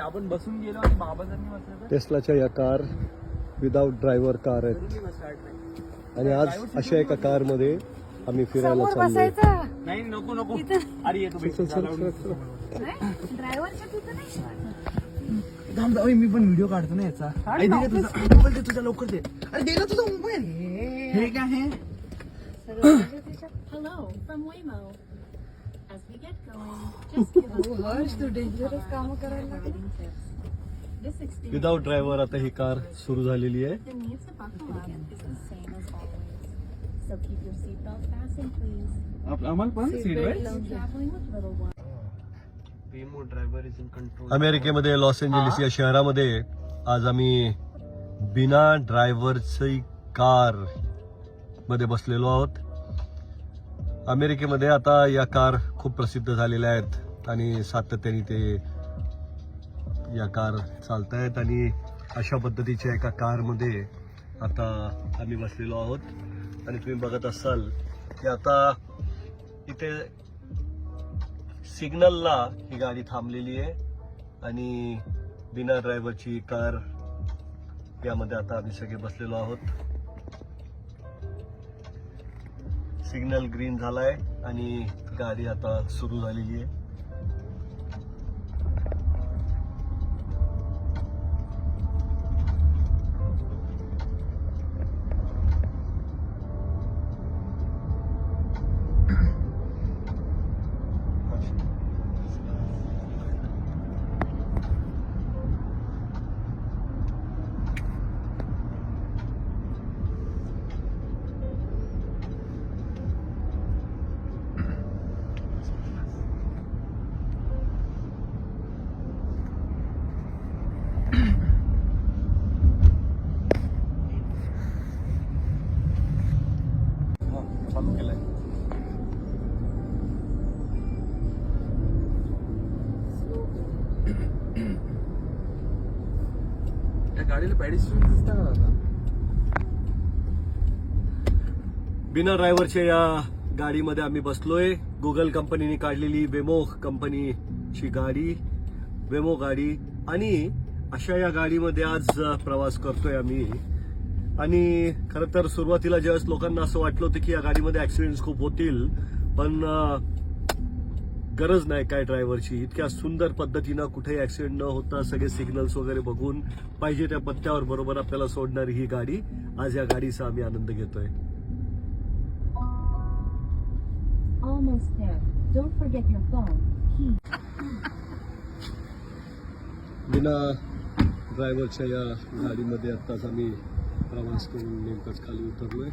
आपण बसून गेलो आणि बाबा जर नाही बसलं तर टेस्लाच्या या कार विदाउट ड्रायव्हर कार आहेत आणि आज अशा एका कार मध्ये आम्ही फिरायला समोर चाललोय. बसायचं नाही नको नको इथं अरे येतो चल, चल, चल, चल, चल. ड्रायव्हरच्या तिथं नाही. थांब जाऊ मी पण व्हिडिओ काढतो ना याचा अरे दे तुझा मोबाईल दे तुझा लवकर दे अरे दे ना तुझा मोबाईल हे काय आहे Hello from Waymo. As we get going, just give us a Harsh, तू डेंजरस काम करायला लागला. riding tips. This experience without driver आता ही कार सुरू झालेली आहे. the needs to buckle up is the same as always. So keep your seatbelt fastened, please. आम्हाला पण seat If traveling with little ones. अमेरिकेमध्ये लॉस एंजेलिस या शहरामध्ये आज आम्ही बिना ड्रायव्हरची कार मध्ये बसलेलो आहोत. अमेरिकेमध्ये आता या कार खूप प्रसिद्ध झालेल्या आहेत आणि सातत्याने ते या कार चालत आहेत आणि अशा पद्धतीच्या एका कारमध्ये आता आम्ही बसलेलो आहोत आणि तुम्ही बघत असाल की आता इथे सिग्नलला ही गाडी थांबलेली आहे आणि बिना ड्रायव्हरची कार यामध्ये आता आम्ही सगळे बसलेलो आहोत. सिग्नल ग्रीन झालाय आणि गाडी आता सुरू झालेली आहे. चालू केलंय. या गाडीला पॅडिस्ट्रियन दिसता का दादा बिना ड्रायव्हरच्या या गाडीमध्ये आम्ही बसलोय. गुगल कंपनीने काढलेली वेमो कंपनीची गाडी, वेमो गाडी आणि अशा या गाडीमध्ये आज प्रवास करतोय आम्ही. आणि खरं तर सुरुवातीला ज्यावेळेस लोकांना असं वाटलं होतं की या गाडीमध्ये ऍक्सिडेंट खूप होतील, पण गरज नाही काय ड्रायव्हरची. इतक्या सुंदर पद्धतीनं कुठेही ऍक्सिडेंट न होता सगळे सिग्नल्स वगैरे बघून पाहिजे त्या पत्त्यावर बरोबर आपल्याला सोडणारी ही गाडी, आज या गाडीचा आम्ही आनंद घेतोय. Almost there. Don't forget your phone. Key. बिना ड्रायव्हरच्या या गाडीमध्ये आत्ताच आम्ही प्रवास करून नेमकंच खाली उतरलोय.